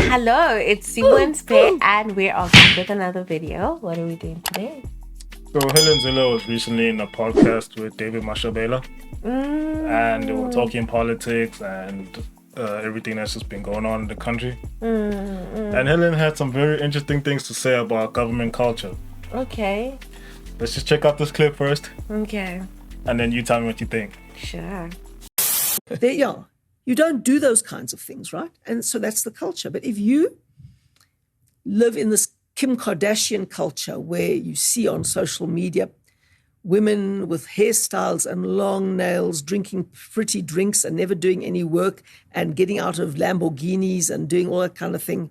Hello, it's Simon's Pay, and we're off with another video. What are we doing today? So Hellen Zille was recently in a podcast with David Mashabela, and they were talking politics and everything that's just been going on in the country. And Helen had some very interesting things to say about government culture. Okay. Let's just check out this clip first. Okay. And then you tell me what you think. Sure. You don't do those kinds of things, right? And so that's the culture. But if you live in this Kim Kardashian culture where you see on social media women with hairstyles and long nails, drinking pretty drinks and never doing any work and getting out of Lamborghinis and doing all that kind of thing,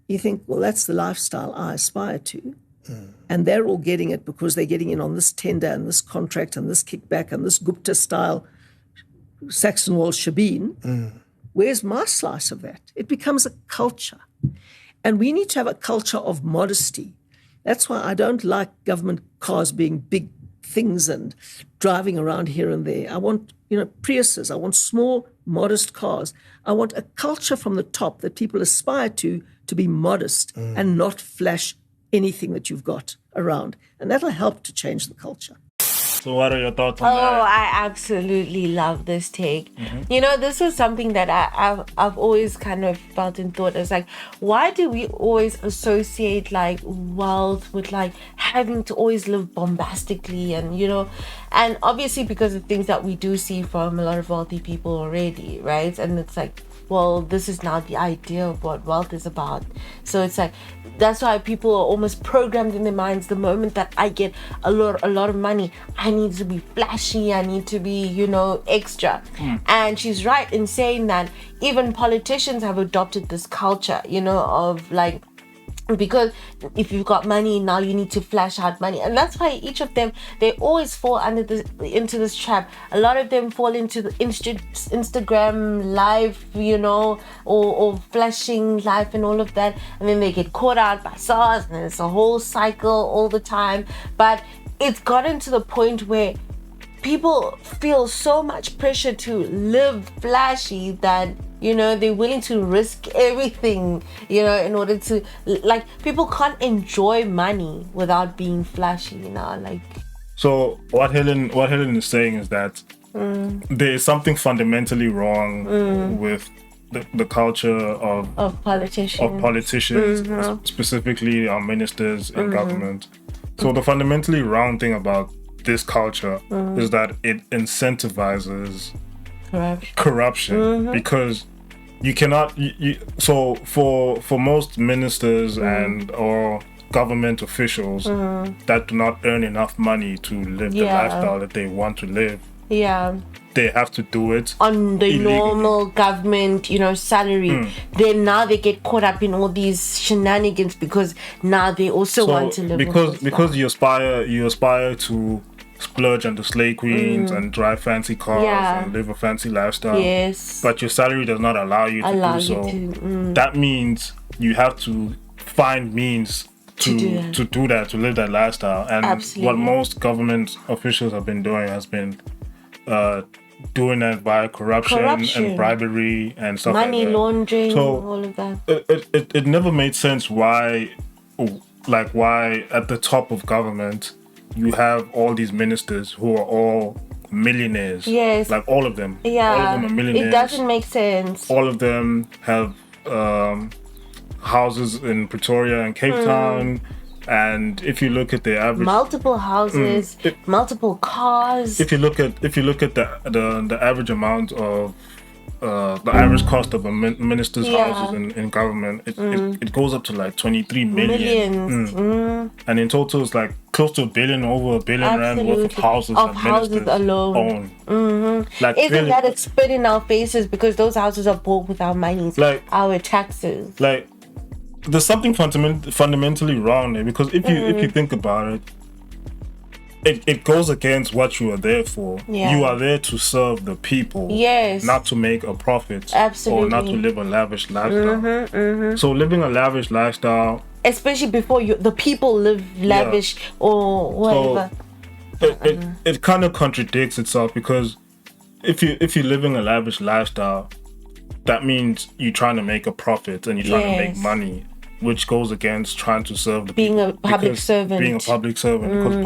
you think, well, that's the lifestyle I aspire to. And they're all getting it because they're getting in on this tender and this contract and this kickback and this Gupta style Saxon Wall Shabin. Where's my slice of that? It becomes a culture. And we need to have a culture of modesty. That's why I don't like government cars being big things and driving around here and there. I want, Priuses. I want small, modest cars. I want a culture from the top that people aspire to be modest and not flash anything that you've got around. And that'll help to change the culture. So what are your thoughts on that? Oh, I absolutely love this take. This was something that I've always kind of felt and thought is like, why do we always associate like wealth with like having to always live bombastically and obviously because of things that we do see from a lot of wealthy people already, right? And it's like, well, this is now the idea of what wealth is about. So it's like, that's why people are almost programmed in their minds the moment that I get a lot of money, I need to be flashy, I need to be, extra. And she's right in saying that even politicians have adopted this culture, of like, because if you've got money now you need to flash out money, and that's why each of them, they always fall into this trap. A lot of them fall into the Instagram live, or flashing life and all of that, and then they get caught out by SARS, and it's a whole cycle all the time. But it's gotten to the point where people feel so much pressure to live flashy that they're willing to risk everything, in order to, like, people can't enjoy money without being flashy, So what Helen is saying is that there is something fundamentally wrong with the culture of politicians, specifically our ministers in government. So the fundamentally wrong thing about this culture is that it incentivizes corruption because you cannot. So for most ministers and or government officials that do not earn enough money to live the lifestyle that they want to live, they have to do it on the illegally. Normal government, salary. Then now they get caught up in all these shenanigans because now they also want to live because you aspire to splurge on the slay queens and drive fancy cars and live a fancy lifestyle. Yes. But your salary does not allow you to do so. That means you have to find means to do that, to live that lifestyle. And what most government officials have been doing has been doing that by corruption and bribery and stuff money like that. laundering, so all of that. It never made sense why at the top of government you have all these ministers who are all millionaires. Yes. Like all of them. Yeah. All of them are millionaires. It doesn't make sense. All of them have houses in Pretoria and Cape Town. And if you look at the average, multiple houses, multiple cars. If you look at the average amount of the average cost of a minister's houses in government, it goes up to like 23 million. And in total, it's like close to over a billion rand worth of houses that ministers alone own. Like, isn't really, that a spit in our faces because those houses are bought with our money, like our taxes. Like, there's something fundamentally wrong there, because if you think about it, it goes against what you are there for. You are there to serve the people, not to make a profit, or not to live a lavish lifestyle. So living a lavish lifestyle, especially before the people live lavish or whatever, so it kind of contradicts itself, because if you're living a lavish lifestyle, that means you're trying to make a profit and you're trying to make money, which goes against trying to serve the being people. a public servant. Being a public servant. Because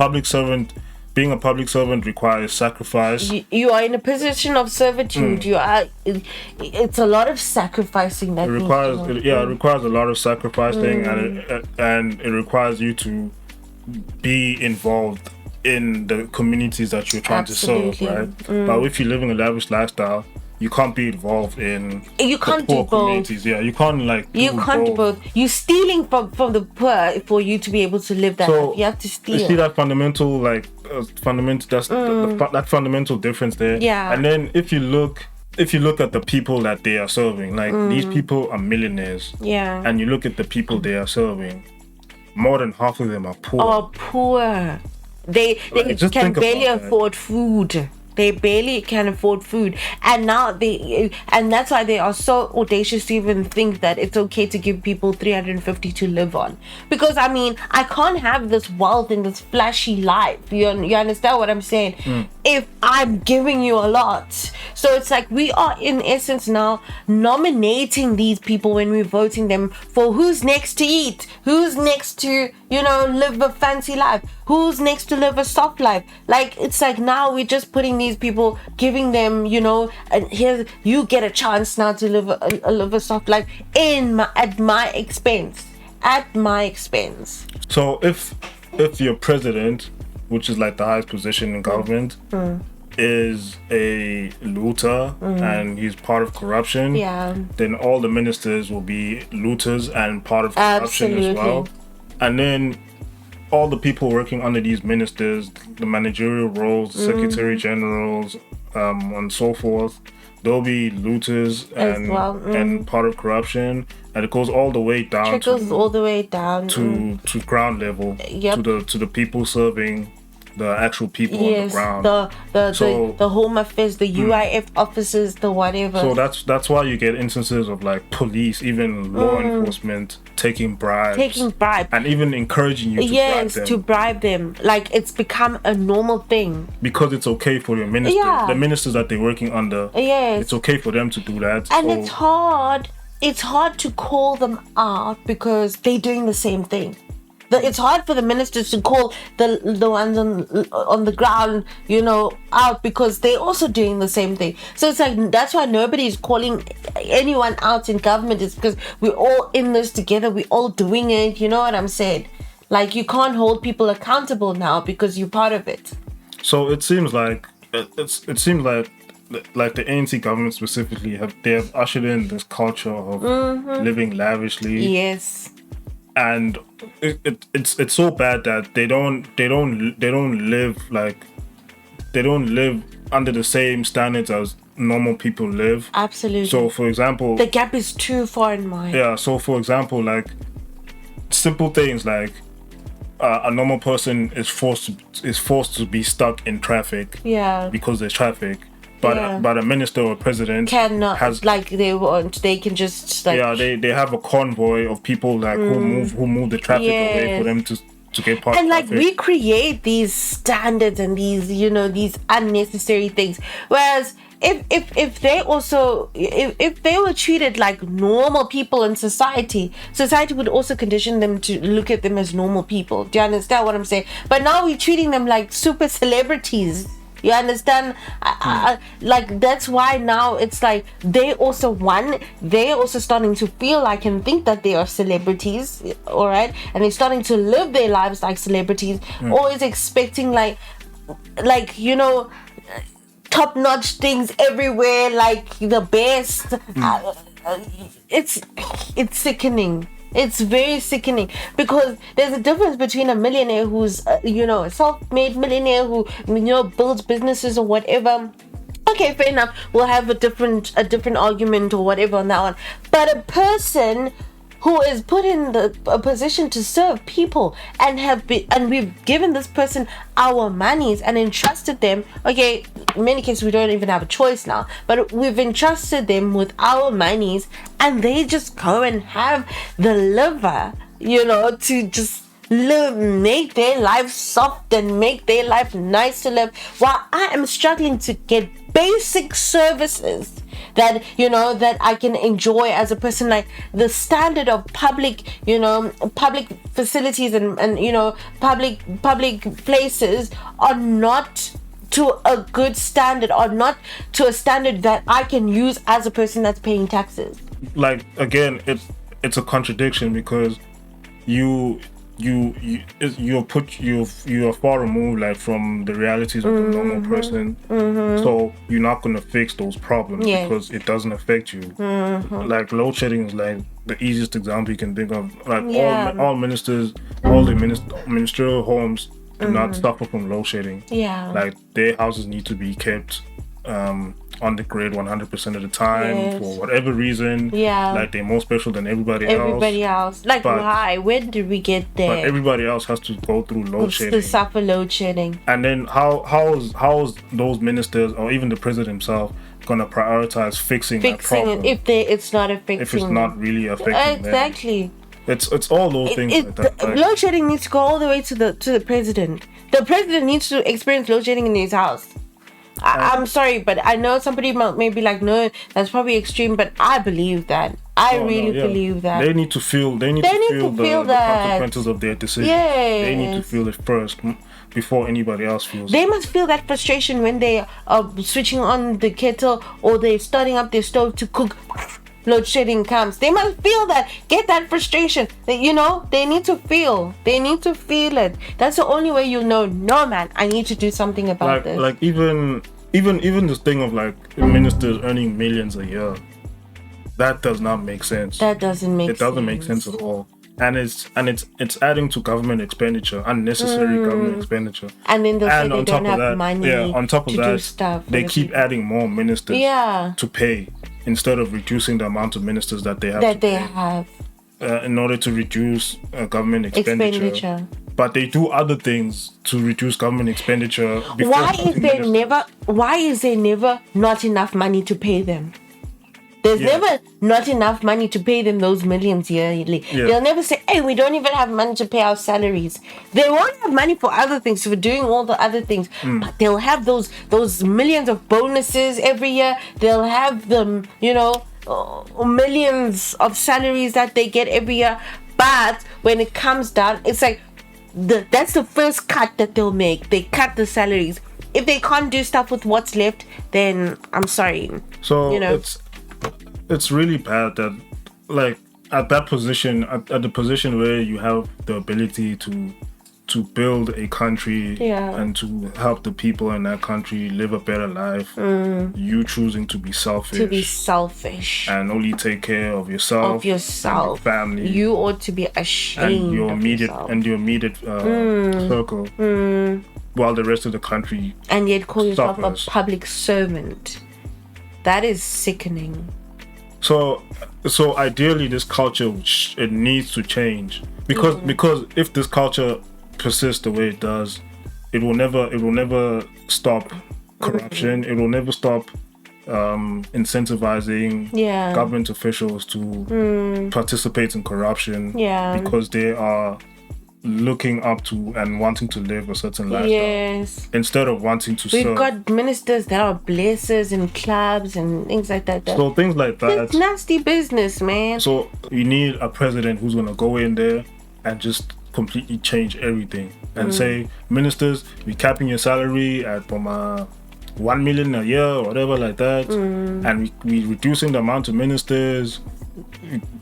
being a public servant requires sacrifice. You are in a position of servitude. You are. It's a lot of sacrificing that it requires. It requires a lot of sacrificing, and it requires you to be involved in the communities that you're trying to serve, right? But if you're living a lavish lifestyle, you can't be involved in the poor communities. Yeah, you can't do both. You're stealing from the poor for you to be able to live that life. You have to steal. You see that fundamental that fundamental difference there. Yeah. And then if you look at the people that they are serving, like these people are millionaires. Yeah. And you look at the people they are serving, more than half of them are poor. They can barely afford food. They barely can afford food, and now that's why they are so audacious to even think that it's okay to give people 350 to live on. Because I mean, I can't have this wealth in this flashy life. You understand what I'm saying? If I'm giving you a lot, so it's like we are in essence now nominating these people when we're voting them for who's next to eat, who's next to live a fancy life, who's next to live a soft life. Like it's like now we're just putting these people, giving them, and here you get a chance now to live a soft life at my expense. So if your president, which is like the highest position in government, is a looter and he's part of corruption, then all the ministers will be looters and part of corruption as well. And then all the people working under these ministers, the managerial roles, the secretary generals, and so forth, they'll be looters and part of corruption, and it goes all the way down to ground level, to the people serving the actual people on the ground. The home affairs, the UIF officers, the whatever. So that's why you get instances of like police, even law enforcement taking bribes, and even encouraging you to bribe them. Like it's become a normal thing because it's okay for your ministers, the ministers that they're working under. It's okay for them to do that, and it's hard. It's hard to call them out because they're doing the same thing. It's hard for the ministers to call the ones on the ground, out because they're also doing the same thing. So it's like that's why nobody's calling anyone out in government. Is because we're all in this together. We're all doing it. You know what I'm saying? Like you can't hold people accountable now because you're part of it. So it seems like like the ANC government specifically have ushered in this culture of living lavishly. Yes. And it's so bad that they don't live under the same standards as normal people live. Absolutely. So for example, the gap is too far in mind. Yeah. So for example, like simple things like a normal person is forced to be stuck in traffic. Because there's traffic. But a minister or president cannot they can just they have a convoy of people like who move the traffic away for them to get past. And like we create these standards and these these unnecessary things. Whereas if they were treated like normal people in society would also condition them to look at them as normal people. Do you understand what I'm saying? But now we're treating them like super celebrities. You understand? Like that's why now it's like they're also starting to feel like and think that they are celebrities, all right? And they're starting to live their lives like celebrities, always expecting like top-notch things everywhere, like the best. It's sickening. It's very sickening because there's a difference between a millionaire who's a self-made millionaire who builds businesses or whatever. Okay, fair enough. We'll have a different argument or whatever on that one. But a person who is put in a position to serve people and we've given this person our monies and entrusted them. Okay, in many cases we don't even have a choice now, but we've entrusted them with our monies and they just go and have the liver, to just make their life soft and make their life nice to live, while I am struggling to get basic services that, that I can enjoy as a person. Like the standard of public, public facilities and public places are not to a good standard, or not to a standard that I can use as a person that's paying taxes. Like, again, it's a contradiction, because you are far removed, like, from the realities of the normal person. So you're not going to fix those problems because it doesn't affect you. Like load shedding is like the easiest example you can think of. Like all ministers, all the ministerial homes do not suffer from load shedding. Like their houses need to be kept on the grid 100% of the time for whatever reason. Like they're more special than everybody else. Like, why? When did we get there? But everybody else has to go through load shedding. To suffer load shedding. And then how is those ministers, or even the president himself, gonna prioritize fixing that problem it if it's not affecting, if it's not really affecting them? It's all those things like that. Like, load shedding needs to go all the way to the president. The president needs to experience load shedding in his house. I'm sorry, but I know somebody may be like, no, that's probably extreme, but I believe that. I really believe that. They need to feel the consequences of their decision. They need to feel it first before anybody else feels They it. must feel that frustration when they are switching on the kettle or they're starting up their stove to cook. Load shedding comes. They must feel that. Get that frustration. They need to feel. They need to feel it. That's the only way you'll know. No, man, I need to do something about this. Like even this thing of like ministers earning millions a year, that does not make sense. That doesn't make sense. It doesn't make sense at all. And it's adding to government expenditure, unnecessary government expenditure. And then they don't have money. On top of to that, do stuff they keep adding more ministers to pay, instead of reducing the amount of ministers that they have. In order to reduce government expenditure. But they do other things to reduce government expenditure. Why is there never not enough money to pay them? There's never not enough money to pay them those millions yearly. They'll never say, hey, we don't even have money to pay our salaries. They won't have money for other things, for doing all the other things. But they'll have those millions of bonuses every year. They'll have them, millions of salaries that they get every year. But when it comes down, it's like, that's the first cut that they'll make. They cut the salaries. If they can't do stuff with what's left, then I'm sorry. So it's really bad that, like, at that position, at the position where you have the ability to build a country and to help the people in that country live a better life, you choosing to be selfish and only take care of yourself, and your family. You ought to be ashamed and your immediate circle, while the rest of the country and yet call yourself suffers. A public servant. That is sickening. So ideally, this culture, it needs to change, because if this culture persists the way it does, it will never stop corruption. It will never stop incentivizing government officials to participate in corruption, because they are looking up to and wanting to live a certain lifestyle instead of wanting to serve. We've got ministers that are blessers in clubs and things like that. So things like that. It's nasty business, man. So you need a president who's going to go in there and just completely change everything and say, ministers, we're capping your salary at 1 million a year or whatever like that, and we reducing the amount of ministers,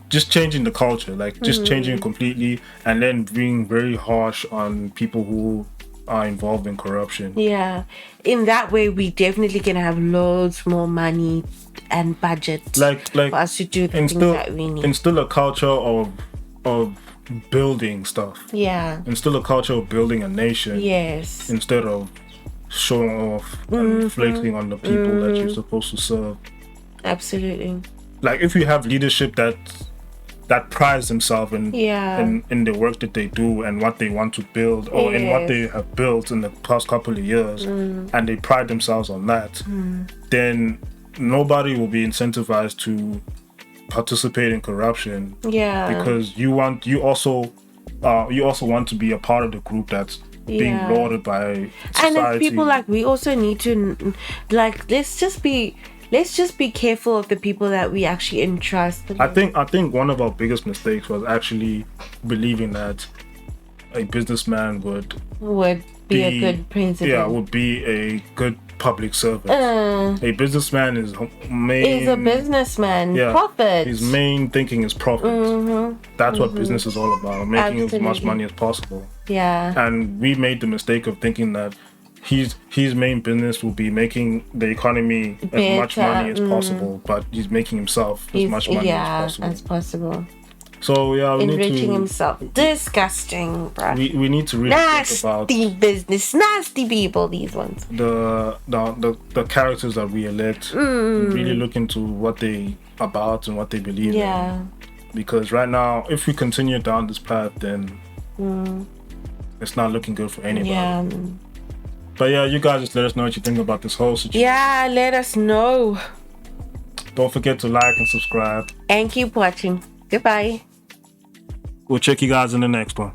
just changing the culture, like just changing it completely, and then being very harsh on people who are involved in corruption. In that way, we definitely can have loads more money and budget like for us to do the things that we need. Instill a culture of building stuff. Instill a culture of building a nation. Instead of showing off and flexing on the people that you're supposed to serve. Absolutely. Like, if you have leadership that prides themselves in the work that they do and what they want to build, or in what they have built in the past couple of years, and they pride themselves on that, then nobody will be incentivized to participate in corruption. Because you also want to be a part of the group that's being lauded by society. And as people, like, we also need to, like, let's just be let's just be careful of the people that we actually entrust. I think one of our biggest mistakes was actually believing that a businessman would be a good president. Yeah, would be a good public servant. A businessman is He's a businessman. Yeah, profit. His main thinking is profit. That's what business is all about. Making as much money as possible. Yeah. And we made the mistake of thinking that his main business will be making the economy as much money as possible, but he's making himself as much money as possible. So yeah, we enriching need to, himself. Disgusting, bro. We need to really think about nasty business, nasty people. These ones. The characters that we elect. Really look into what they about and what they believe in. Because right now, if we continue down this path, then it's not looking good for anybody. Yeah. But yeah, you guys just let us know what you think about this whole situation. Yeah, let us know. Don't forget to like and subscribe. And keep watching. Goodbye. We'll check you guys in the next one.